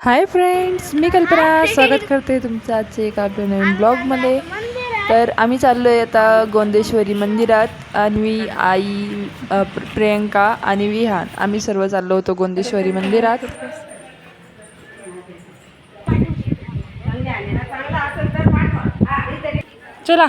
Hi friends, मी कल्पना स्वागत करते तुमचं आजचे एका आपल्या नवीन ब्लॉगमध्ये. तर आम्ही चाललो आहे आता गोंदेश्वरी मंदिरात. अन्वी, आई, प्रियंका आणि विहान आम्ही सर्व चाललो होतो गोंदेश्वरी मंदिरात. चला.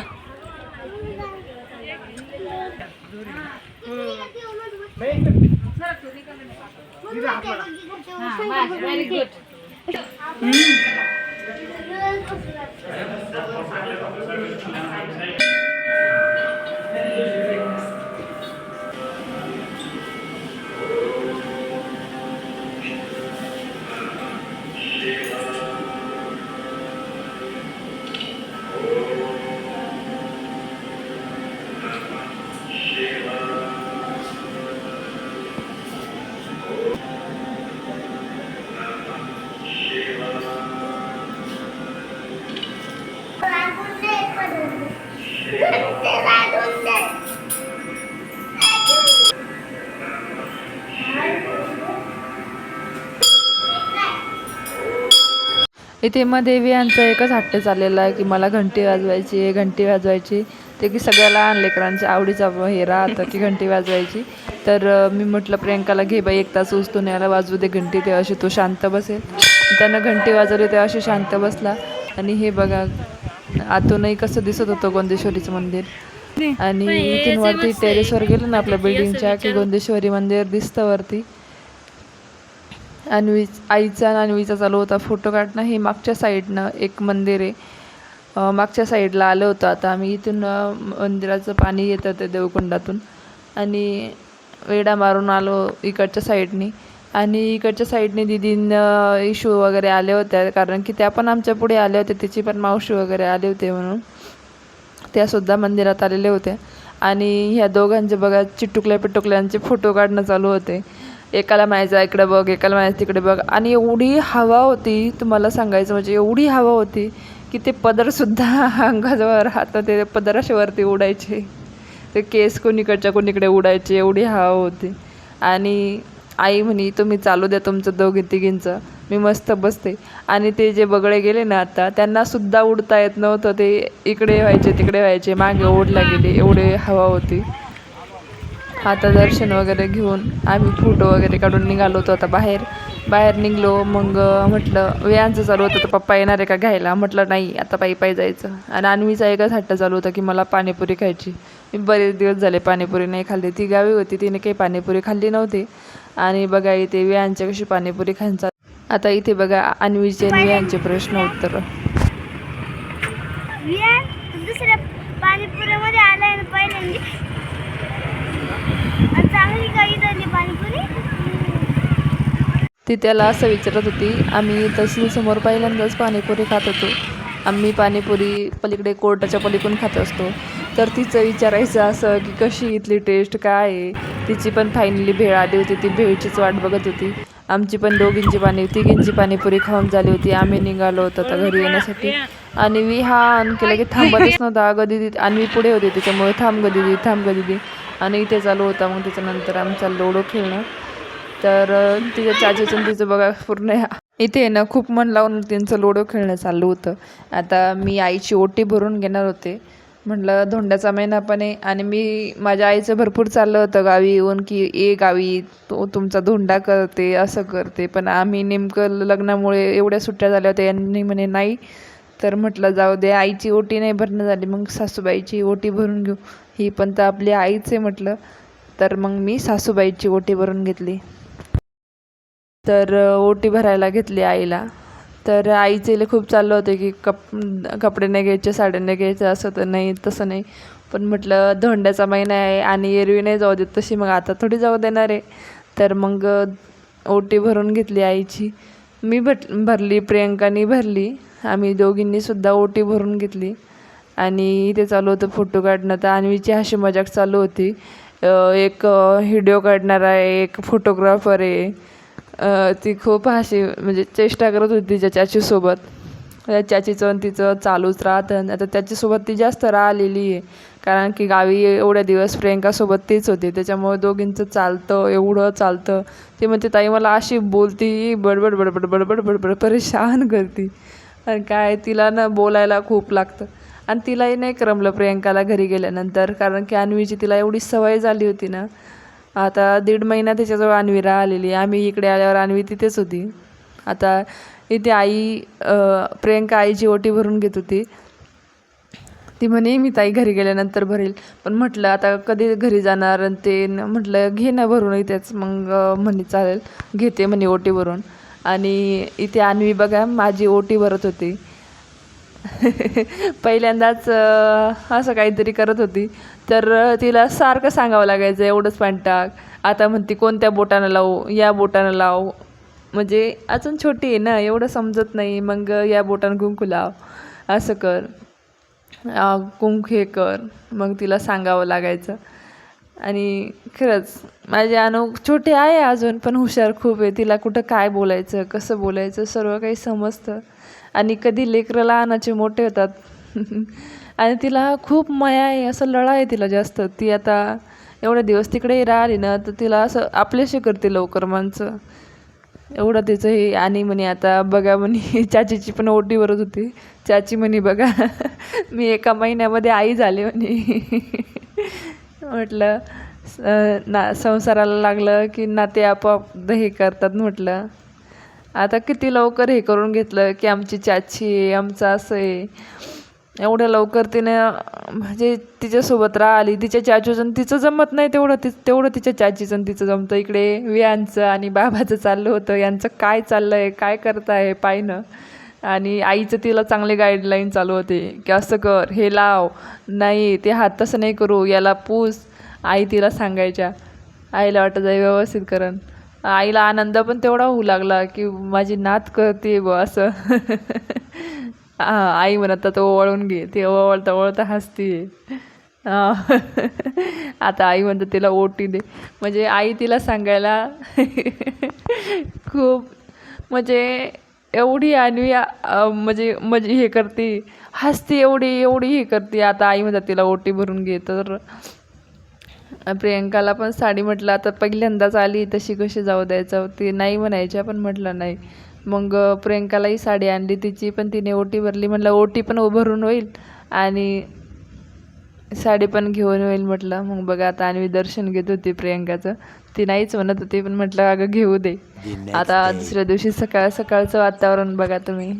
इथे मध्ये विहानचा एकच हट्ट चाललेला आहे की मला घंटी वाजवायची, घंटी वाजवायची. ते की सगळ्या लहान लेकरांच्या आवडीचा हे राहतं की घंटी वाजवायची. तर मी म्हटलं प्रियंकाला, घे बाई, 1 तास उचतून याला वाजवू दे घंटी, ते अशी तो शांत बसेल. त्यानं घंटी वाजवली, ते अशी शांत बसला. आणि हे बघा आतूनही कसं दिसत होतं गोंदेश्वरीचं मंदिर. आणि इथून वरती टेरेसवर गेलं ना आपल्या बिल्डिंगच्या की गोंदेश्वरी मंदिर दिसतं वरती. आईचा आणि अन्वीचा चालू होता फोटो काढणं. हे मागच्या साईडनं एक मंदिर आहे, मागच्या साईडला आलं होतं. आता आम्ही इथून मंदिराचं पाणी येतं ते देवकुंडातून आणि वेडा मारून आलो इकडच्या साईडनी. आणि इकडच्या साईडने दीदीन इशू वगैरे आल्या होत्या, कारण की त्या पण आमच्या पुढे आल्या होत्या. तिची पण मावशी वगैरे आले होते म्हणून त्यासुद्धा मंदिरात आलेले होते. आणि ह्या दोघांचे बघा चिटुकल्या पिटुकल्यांचे फोटो काढणं चालू होते. एकाला म्हणायचं इकडे बघ, एकाला म्हणायचं तिकडे बघ. आणि एवढी हवा होती, तुम्हाला सांगायचं म्हणजे एवढी हवा होती की ते पदरसुद्धा अंगाजवळ राहतं, ते पदर असे वरती उडायचे, ते केस कोणीकडच्या कोणीकडे उडायचे, एवढी हवा होती. आणि आई म्हणे, तुम्ही चालू द्या तुमचं दोघी तिघींचं, मी मस्त बसते. आणि ते जे बगळे गेले ना आता, त्यांनासुद्धा उडता येत नव्हतं. ते इकडे व्हायचे तिकडे व्हायचे, मागे ओढला गेले, एवढे हवा होती. आता दर्शन वगैरे घेऊन आम्ही फोटो वगैरे काढून निघालो होतो. आता बाहेर निघलो. मग म्हटलं वेळांचं चालू होतं, तर पप्पा येणार आहे का घ्यायला. म्हटलं नाही, आता पायी जायचं. आणि अन्वीचा एकच हट्ट चालू होता की मला पाणीपुरी खायची. मी बरेच दिवस झाले पाणीपुरी नाही खाल्ली. ती गावी होती, तिने काही पाणीपुरी खाल्ली नव्हती. आणि बघा इथे वेळांच्या कशी पाणीपुरी खायचा. आता इथे बघा अन्वीचे आणि वेळांचे प्रश्न उत्तर. दुसऱ्या पाणीपुरीमध्ये आलाय ना पहिल्यांदा, चांगली काही झाली पाणीपुरी. ती त्याला असं विचारत होती. आम्ही तशी समोर पहिल्यांदाच पाणीपुरी खात होतो. आम्ही पाणीपुरी पलीकडे कोर्टाच्या पलीकडून खात असतो. तर तिचं विचारायचं असं की कशी इथली टेस्ट काय आहे. तिची पण फायनली भेळ आली होती, ती भेळचीच वाट बघत होती. आमची पण तिघींची पाणीपुरी खाऊन झाली होती. आम्ही निघालो होतो आता घरी येण्यासाठी. आणि विहान केलं की थांबतच नव्हता. अगं दिदी, अन्वी पुढे होती त्याच्यामुळे थांब ग दिदी. आणि इथे चालू होता मग त्याच्यानंतर आमचा लोडो खेळणं. तर तिच्या चाचीचं तिचं बघा पूर्ण इथे ना खूप मन लावून त्यांचं लोडो खेळणं चालू होतं. आता मी आईची ओटी भरून घेणार होते. म्हटलं धोंड्याचा महिना पण आहे आणि मी माझ्या आईचं भरपूर चाललं होतं गावी येऊन की गावी तो तुमचा धोंडा करते, असं करते. पण आम्ही नेमकं लग्नामुळे एवढ्या सुट्ट्या झाल्या होत्या, यांनी म्हणे नाही. तर म्हटलं जाऊ दे, आईची ओटी नाही भरणं झाली, मग सासूबाईची ओटी भरून घेऊ. ही पण तर आपली आईच आहे म्हटलं. तर मग मी सासूबाईची ओटी भरून घेतली. तर ओटी भरायला घेतली आईला. तर आईचे खूप चाललं होते की कपडे नाही घ्यायचे, साड्या नाही घ्यायच्या, असं तर नाही तसं नाही. पण म्हटलं धोंड्याचा महिना आहे आणि एरवी नाही जाऊ देत तशी, मग आता थोडी जाऊ देणार आहे. तर मग ओटी भरून घेतली आईची. मी भरली, प्रियंकानी भरली, आम्ही दोघींनीसुद्धा ओटी भरून घेतली. आणि इथे चालू होतं फोटो काढणं. तर अन्वीची हशी मजाक चालू होती. एक व्हिडिओ काढणारा आहे, एक फोटोग्राफर आहे. ती खूप हशी म्हणजे चेष्टा करत होती तिच्या चाचीसोबत. चाचीचं आणि तिचं चालूच राहतं. आता त्याच्यासोबत ती जास्त राहिलेली आहे. कारण की गावी एवढ्या दिवस प्रियंकासोबत तेच होते, त्याच्यामुळे दोघींचं चालतं, एवढं चालतं. ती म्हणते ताई मला अशी बोलती, बडबड बडबड बडबड बडबड परेशान करती. आणि काय तिला ना बोलायला खूप लागतं. आणि तिलाही नाही करमलं प्रियंकाला घरी गेल्यानंतर, कारण की अन्वीची तिला एवढी सवय झाली होती ना. आता 1.5 महिना त्याच्याजवळ अन्वी राहिलेली. आम्ही इकडे आल्यावर अन्वी तिथेच होती. आता इथे प्रियंका आईची ओटी भरून घेत होती. ती म्हणे मी ताई घरी गेल्यानंतर भरेल. पण म्हटलं आता कधी घरी जाणार, आणि ते म्हटलं घे ना भरून इथेच. मग म्हणे चालेल, घेते म्हणे ओटी भरून. आणि इथे अन्वी बघा माझी ओटी भरत होती. पहिल्यांदाच असं काहीतरी करत होती, तर तिला सारखं सांगावं लागायचं एवढंच पाणी टाक. आता म्हणते कोणत्या बोटानं लावू, या बोटानं लाव. म्हणजे अजून छोटी आहे ना, एवढं समजत नाही. मग या बोटानं कुंकू लाव, असं कर, कुंकू हे कर. मग तिला सांगावं लागायचं. आणि खरंच माझी अनु छोटी आहे अजून, पण हुशार खूप आहे. तिला कुठं काय बोलायचं, कसं बोलायचं सर्व काही समजतं. आणि कधी लेकरं लहानाचे मोठे होतात. आणि तिला खूप माया आहे, असं लळा आहे तिला जास्त. ती आता एवढे दिवस तिकडे राहिली ना, तर तिला असं आपल्याशी करते लवकर माणसं, एवढं तिचं हे. आणि म्हणे आता बघा म्हणे चाचीची पण ओटी भरत होती. चाची म्हणे बघा मी 1 महिन्यामध्ये आई झाले म्हणे. म्हटलं संसाराला लागलं की नाते आपोआप हे करतात. म्हटलं आता किती लवकर हे करून घेतलं की आमची चाची आहे, आमचं असं आहे. एवढ्या लवकर तिने म्हणजे तिच्यासोबत राहिली. तिच्या चाचूचं तिचं जमत नाही तेवढं तिच्या चाचीचं तिचं जमतं. इकडे वियांचं आणि बाबाचं चाललं होतं, यांचं काय चाललं आहे, काय करताय पाहिनं. आणि आईचं तिला चांगले गाईडलाईन चालू होते की असं कर, हे लाव, नाही ते हात तसं नाही करू, याला पूस. आई तिला सांगायच्या. आईला वाटत जाई व्यवस्थित करण. आईला आनंद पण तेवढा होऊ लागला की माझी नात करते ब असं. आई म्हणत तर ओवाळून घे, ते ओवाळता ओवाळता हसते. आता आई म्हणतं तिला ओटी दे. म्हणजे आई तिला सांगायला खूप म्हणजे एवढी अन्वी म्हणजे म्हणजे हे करते, हसते, एवढी हे करते. आता आई म्हणतात तिला ओटी भरून घे. तर प्रियंकाला पण साडी म्हटलं आता पहिल्यांदाच आली तशी कशी जाऊ द्यायचं, ती नाही म्हणायच्या, पण म्हटलं नाही. मग प्रियंकालाही साडी आणली तिची, पण तिने ओटी भरली. म्हटलं ओटी पण भरून होईल आणि साडी पण घेऊन होईल म्हटलं. मग बघा आता अन्वी दर्शन घेत होती प्रियंकाचं. ती नाहीच म्हणत होती, पण म्हटलं अगं घेऊ दे. आता दुसऱ्या दिवशी सकाळचं वातावरण बघा तुम्ही.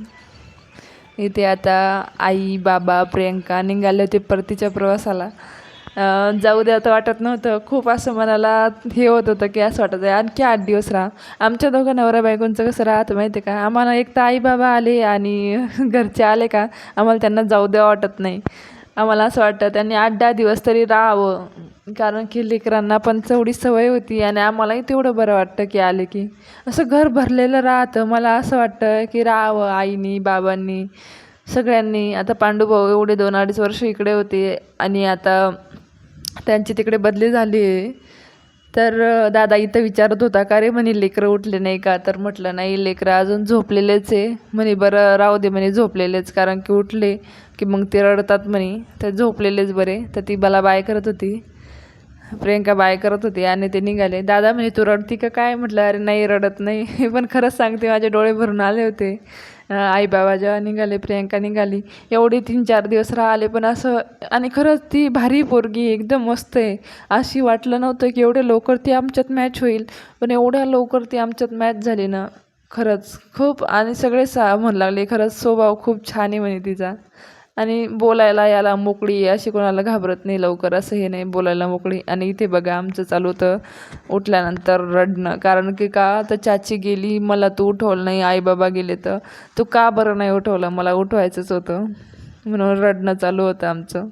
इथे आता आई बाबा प्रियंका निघाले होते परतीच्या प्रवासाला. जाऊ द्या तर वाटत नव्हतं. खूप असं मनाला हे होत होतं की असं वाटत आहे आणखी 8 दिवस राहा. आमच्या दोघं नवरा बायकोंचं कसं राहतं माहिती आहे का, आम्हाला एक तर आई बाबा आले आणि घरचे आले का आम्हाला त्यांना जाऊ द्यावं वाटत नाही. आम्हाला असं वाटतं त्यांनी 8-10 दिवस तरी राहावं, कारण की लेकरांना पण तेवढी सवय होती आणि आम्हालाही तेवढं बरं वाटतं की आले की असं घर भरलेलं राहतं. मला असं वाटतं की राहावं आईनी बाबांनी सगळ्यांनी. आता पांडुभाऊ एवढे 2-2.5 वर्ष इकडे होते आणि आता त्यांची तिकडे बदली झाली आहे. तर दादा इथं विचारत होता का रे म्हणे लेकरं उठले नाही का, तर म्हटलं नाही लेकरं अजून झोपलेलेच आहे म्हणे. बरं राहू दे म्हणे झोपलेलेच, कारण की उठले की मग ते रडतात म्हणे, तर झोपलेलेच बरे. तर ती मला बाय करत होती, प्रियंका बाय करत होती आणि ते निघाले. दादा म्हणे तू रडती का काय, म्हटलं अरे नाही रडत नाही. पण खरंच सांगते माझे डोळे भरून आले होते. आई बाबा जेव्हा निघाले, प्रियंका निघाली, एवढे 3-4 दिवस राहिले. पण असं आणि खरंच ती भारी पोरगी एकदम मस्त आहे. अशी वाटलं नव्हतं की एवढ्या लवकर ती आमच्यात मॅच होईल, पण एवढ्या लवकर ती आमच्यात मॅच झाली ना. खरंच खूप. आणि सगळे म्हणू लागले खरंच स्वभाव खूप छान आहे म्हणे तिचा. आणि बोलायला याला मोकळी आहे, अशी कोणाला घाबरत नाही लवकर, असं हे नाही, बोलायला मोकळी. आणि इथे बघा आमचं चालू होतं उठल्यानंतर रडणं, कारण की का तर चाची गेली, मला तू उठवलं नाही, आई बाबा गेले तर तू का बरं नाही उठवलं, मला उठवायचंच होतं, म्हणून रडणं चालू होतं आमचं.